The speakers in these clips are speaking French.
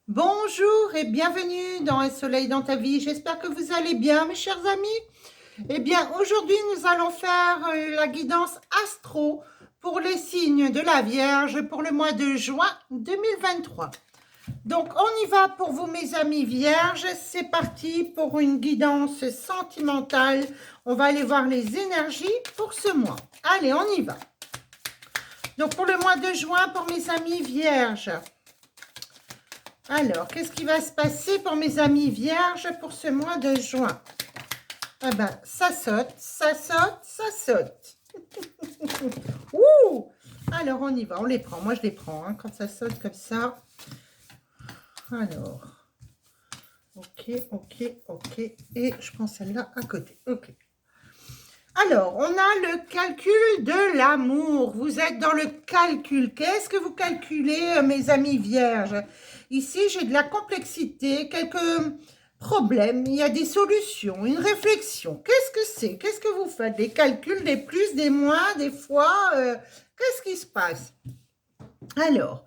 Bonjour et bienvenue dans Un soleil dans ta vie. J'espère que vous allez bien, mes chers amis. Eh bien, aujourd'hui, nous allons faire la guidance astro pour les signes de la Vierge pour le mois de juin 2023. Donc, on y va pour vous, mes amis vierges. C'est parti pour une guidance sentimentale. On va aller voir les énergies pour ce mois. Allez, on y va. Donc, pour le mois de juin, pour mes amis vierges. Alors, qu'est-ce qui va se passer pour mes amis vierges pour ce mois de juin? Ah ben, ça saute, ça saute, ça saute. Ouh! Alors, on y va, on les prend. Moi, je les prends hein, quand ça saute comme ça. Alors, ok, ok, ok. Et je prends celle-là à côté. Ok. Alors, on a le calcul de l'amour. Vous êtes dans le calcul. Qu'est-ce que vous calculez, mes amis vierges? Ici, j'ai de la complexité, quelques problèmes. Il y a des solutions, une réflexion. Qu'est-ce que c'est? Qu'est-ce que vous faites? Des calculs, des plus, des moins, des fois qu'est-ce qui se passe? Alors,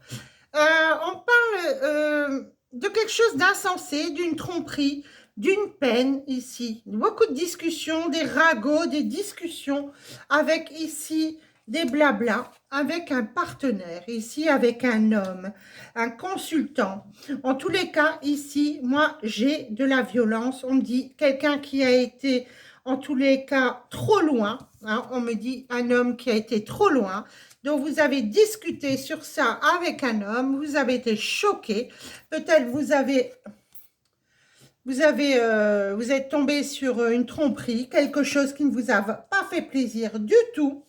on parle de quelque chose d'insensé, d'une tromperie, d'une peine ici. Beaucoup de discussions, des ragots, des discussions avec ici des blablas, avec un partenaire, ici avec un homme, un consultant. En tous les cas, ici, moi, j'ai de la violence. On me dit quelqu'un qui a été, en tous les cas, trop loin. Hein, on me dit un homme qui a été trop loin. Donc, vous avez discuté sur ça avec un homme, vous avez été choqué, peut-être vous êtes tombé sur une tromperie, quelque chose qui ne vous a pas fait plaisir du tout.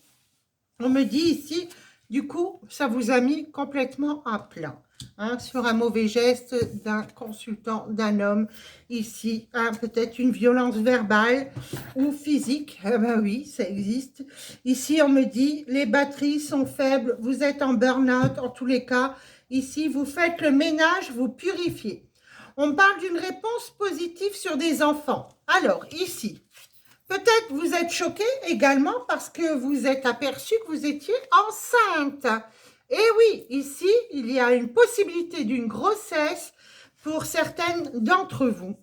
On me dit ici, du coup, ça vous a mis complètement à plat. Hein, sur un mauvais geste d'un consultant, d'un homme, ici, hein, peut-être une violence verbale ou physique, eh ben oui, ça existe. Ici, on me dit, les batteries sont faibles, vous êtes en burn-out, en tous les cas, ici, vous faites le ménage, vous purifiez. On parle d'une réponse positive sur des enfants. Alors, ici, peut-être vous êtes choqué également parce que vous êtes aperçu que vous étiez enceinte. Et oui, ici, il y a une possibilité d'une grossesse pour certaines d'entre vous.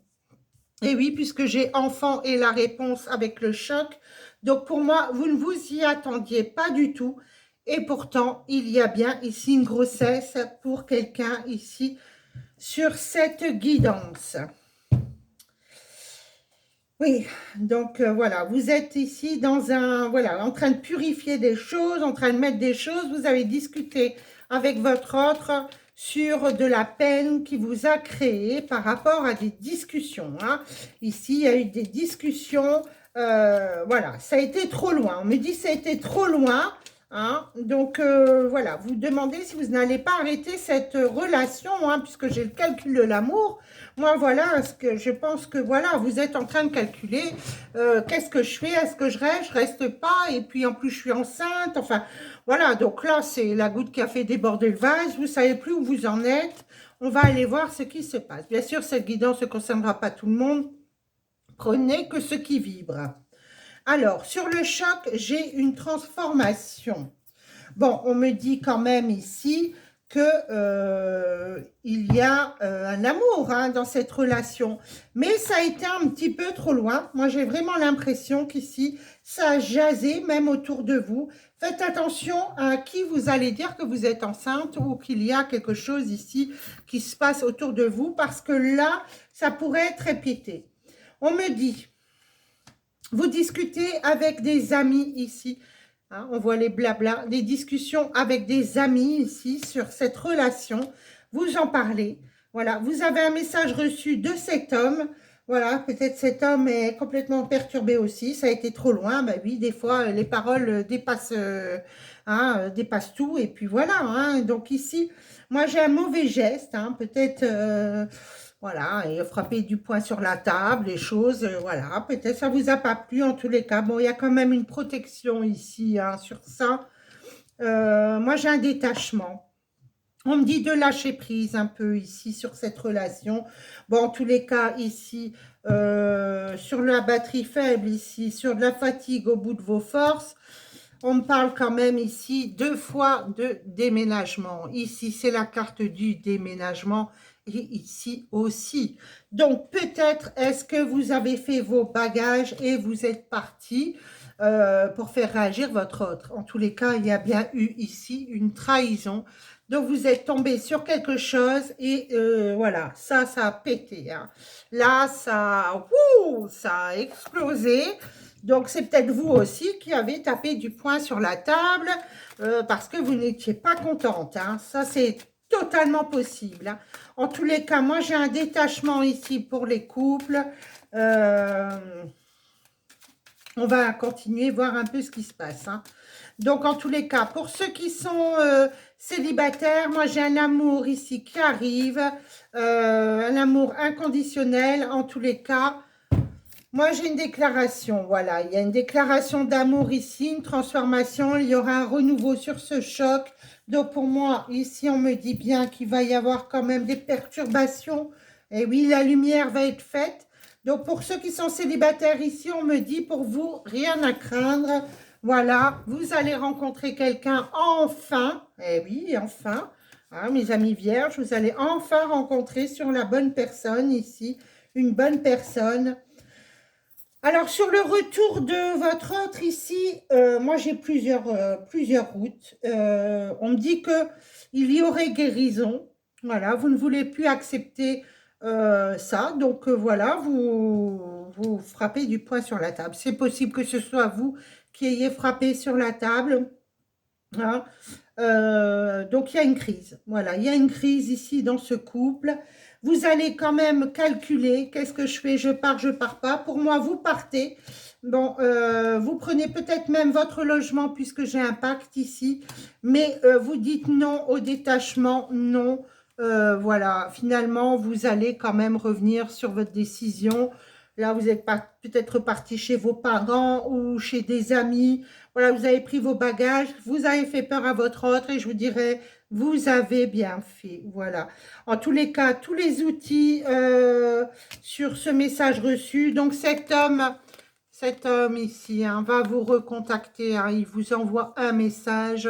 Et oui, puisque j'ai enfant et la réponse avec le choc. Donc pour moi, vous ne vous y attendiez pas du tout. Et pourtant, il y a bien ici une grossesse pour quelqu'un ici sur cette guidance. Oui, donc voilà, vous êtes ici dans un, voilà, en train de purifier des choses, en train de mettre des choses. Vous avez discuté avec votre autre sur de la peine qui vous a créé par rapport à des discussions. Hein. Ici, il y a eu des discussions, voilà, ça a été trop loin. On me dit ça a été trop loin. Hein. Donc voilà, vous demandez si vous n'allez pas arrêter cette relation, hein, puisque j'ai le calcul de l'amour. Moi, voilà, ce que je pense que, voilà, vous êtes en train de calculer, qu'est-ce que je fais, est-ce que je reste pas, et puis en plus, je suis enceinte, enfin, voilà, donc là, c'est la goutte qui a fait déborder le vase, vous savez plus où vous en êtes, on va aller voir ce qui se passe. Bien sûr, cette guidance ne concernera pas tout le monde, prenez que ce qui vibre. Alors, sur le choc, j'ai une transformation. Bon, on me dit quand même ici que il y a un amour hein, dans cette relation. Mais ça a été un petit peu trop loin. Moi, j'ai vraiment l'impression qu'ici, ça a jasé même autour de vous. Faites attention à qui vous allez dire que vous êtes enceinte ou qu'il y a quelque chose ici qui se passe autour de vous parce que là, ça pourrait être répété. On me dit, vous discutez avec des amis ici. Hein, on voit les blabla, des discussions avec des amis ici sur cette relation. Vous en parlez. Voilà, vous avez un message reçu de cet homme. Voilà, peut-être cet homme est complètement perturbé aussi. Ça a été trop loin. Ben oui, des fois, les paroles dépassent, dépassent tout. Et puis voilà. Hein, donc ici, moi, j'ai un mauvais geste. Hein, peut-être... voilà, et frapper du poing sur la table, les choses, voilà, peut-être ça vous a pas plu en tous les cas. Bon, il y a quand même une protection ici hein, sur ça. Moi, j'ai un détachement. On me dit de lâcher prise un peu ici sur cette relation. Bon, en tous les cas, ici, sur la batterie faible, ici, sur de la fatigue au bout de vos forces, On me parle quand même ici 2 fois de déménagement. Ici, c'est la carte du déménagement et ici aussi. Donc, peut-être est-ce que vous avez fait vos bagages et vous êtes parti pour faire réagir votre autre. En tous les cas, il y a bien eu ici une trahison. Donc, vous êtes tombé sur quelque chose et voilà, ça a pété. Hein. Là, ça a explosé. Donc, c'est peut-être vous aussi qui avez tapé du poing sur la table parce que vous n'étiez pas contente. Hein. Ça, c'est totalement possible. Hein. En tous les cas, moi, j'ai un détachement ici pour les couples. On va continuer, voir un peu ce qui se passe. Hein. Donc, en tous les cas, pour ceux qui sont célibataires, moi, j'ai un amour ici qui arrive. Un amour inconditionnel, en tous les cas. Moi, j'ai une déclaration, voilà. Il y a une déclaration d'amour ici, une transformation. Il y aura un renouveau sur ce choc. Donc, pour moi, ici, on me dit bien qu'il va y avoir quand même des perturbations. Et oui, la lumière va être faite. Donc, pour ceux qui sont célibataires ici, on me dit pour vous, rien à craindre. Voilà, vous allez rencontrer quelqu'un enfin. Eh oui, enfin. Hein, mes amis vierges, vous allez enfin rencontrer sur la bonne personne ici. Une bonne personne. Alors, sur le retour de votre autre ici, moi j'ai plusieurs routes. On me dit qu'il y aurait guérison. Voilà, vous ne voulez plus accepter ça. Donc voilà, vous frappez du poing sur la table. C'est possible que ce soit vous qui ayez frappé sur la table. Hein. Donc, il y a une crise. Voilà, il y a une crise ici dans ce couple. Vous allez quand même calculer, qu'est-ce que je fais, je pars pas. Pour moi, vous partez. Bon, vous prenez peut-être même votre logement puisque j'ai un pacte ici. Mais vous dites non au détachement, non. Voilà, finalement, vous allez quand même revenir sur votre décision. Là, vous êtes peut-être parti chez vos parents ou chez des amis. Voilà, vous avez pris vos bagages, vous avez fait peur à votre autre et je vous dirais, vous avez bien fait. Voilà. En tous les cas, tous les outils sur ce message reçu. Donc, cet homme ici hein, va vous recontacter. Hein, il vous envoie un message.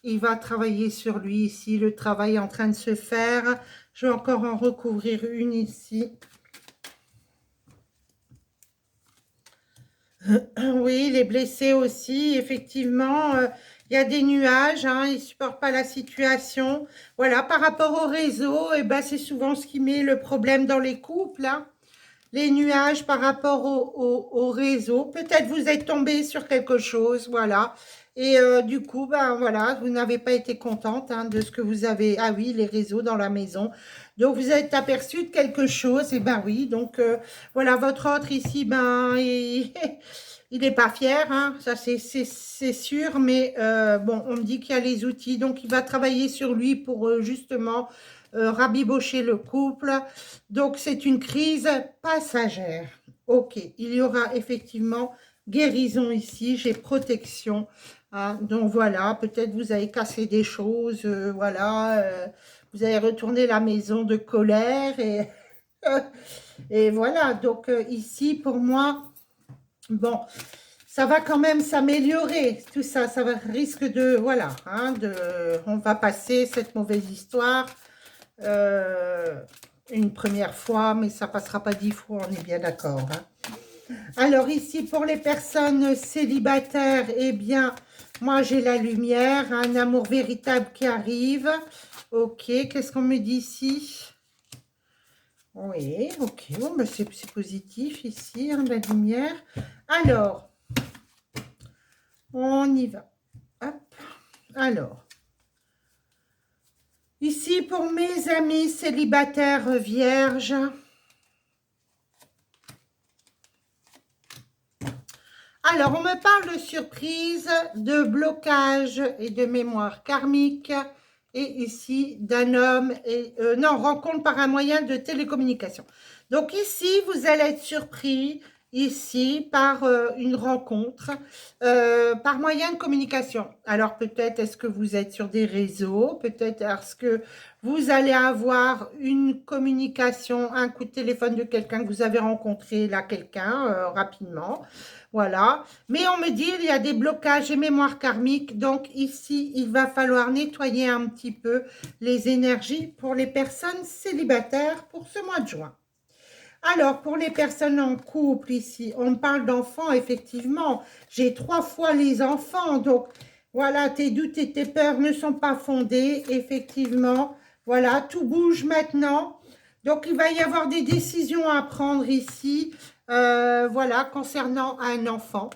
Il va travailler sur lui ici. Le travail est en train de se faire. Je vais encore en recouvrir une ici. Oui, il est blessé aussi, effectivement. Il y a des nuages, hein, il ne supporte pas la situation. Voilà, par rapport au réseau, eh ben, c'est souvent ce qui met le problème dans les couples. Hein. Les nuages par rapport au réseau. Peut-être vous êtes tombé sur quelque chose, voilà. Et du coup, ben voilà, vous n'avez pas été contente hein, de ce que vous avez. Ah oui, les réseaux dans la maison. Donc, vous êtes aperçu de quelque chose. Et ben oui, donc voilà, votre autre ici, ben, il n'est pas fier, hein, ça c'est sûr. Mais bon, on me dit qu'il y a les outils. Donc, il va travailler sur lui pour justement rabibocher le couple. Donc, c'est une crise passagère. Ok, il y aura effectivement guérison ici. J'ai protection. Hein, donc, voilà, peut-être vous avez cassé des choses. Voilà, vous avez retourné la maison de colère. Et voilà, donc ici, pour moi, bon, ça va quand même s'améliorer. Tout ça, risque de, voilà, hein, on va passer cette mauvaise histoire. Une première fois, mais ça passera pas 10 fois, on est bien d'accord. Hein. Alors ici, pour les personnes célibataires, eh bien, moi j'ai la lumière, un amour véritable qui arrive. Ok, qu'est-ce qu'on me dit ici? Oui, ok, bon, ben c'est positif ici, hein, la lumière. Alors, on y va. Hop, alors. Ici, pour mes amis célibataires vierges, alors, on me parle de surprise, de blocage et de mémoire karmique. Et ici, d'un homme, non, rencontre par un moyen de télécommunication. Donc ici, vous allez être surpris ici par une rencontre, par moyen de communication. Alors peut-être est-ce que vous êtes sur des réseaux, peut-être est-ce que vous allez avoir une communication, un coup de téléphone de quelqu'un que vous avez rencontré, là, quelqu'un, rapidement. Voilà. Mais on me dit il y a des blocages et mémoires karmiques. Donc ici, il va falloir nettoyer un petit peu les énergies pour les personnes célibataires pour ce mois de juin. Alors, pour les personnes en couple ici, on parle d'enfants, effectivement. J'ai 3 fois les enfants, donc voilà, tes doutes et tes peurs ne sont pas fondés, effectivement. Voilà, tout bouge maintenant. Donc, il va y avoir des décisions à prendre ici, voilà, concernant un enfant.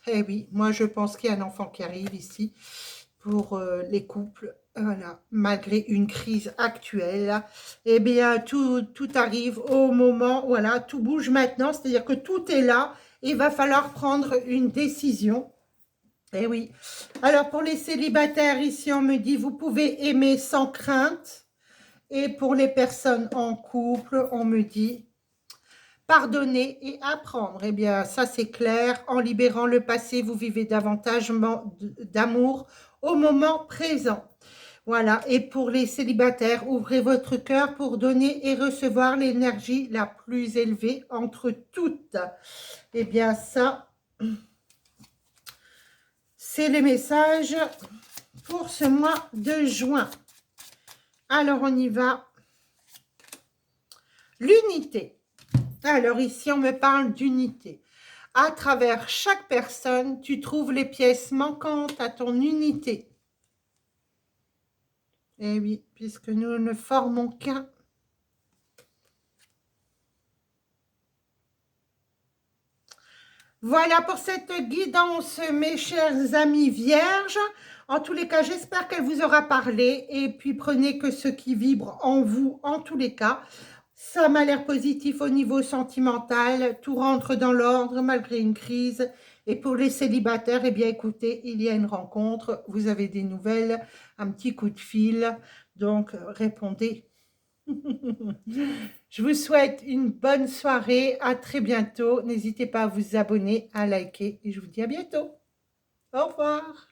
Eh oui, moi je pense qu'il y a un enfant qui arrive ici pour les couples. Voilà, malgré une crise actuelle, eh bien tout arrive au moment, voilà, tout bouge maintenant, c'est-à-dire que tout est là et il va falloir prendre une décision. Eh oui. Alors pour les célibataires ici, on me dit vous pouvez aimer sans crainte. Et pour les personnes en couple, on me dit pardonner et apprendre. Eh bien, ça c'est clair. En libérant le passé, vous vivez davantage d'amour au moment présent. Voilà. Et pour les célibataires, ouvrez votre cœur pour donner et recevoir l'énergie la plus élevée entre toutes. Eh bien, ça, c'est les messages pour ce mois de juin. Alors, on y va. L'unité. Alors ici, on me parle d'unité. À travers chaque personne, tu trouves les pièces manquantes à ton unité. Eh oui, puisque nous ne formons qu'un. Voilà pour cette guidance, mes chers amis vierges. En tous les cas, j'espère qu'elle vous aura parlé. Et puis, prenez que ce qui vibre en vous, en tous les cas. Ça m'a l'air positif au niveau sentimental. Tout rentre dans l'ordre malgré une crise. Et pour les célibataires, eh bien, écoutez, il y a une rencontre. Vous avez des nouvelles, un petit coup de fil. Donc, répondez. Je vous souhaite une bonne soirée. À très bientôt. N'hésitez pas à vous abonner, à liker. Et je vous dis à bientôt. Au revoir.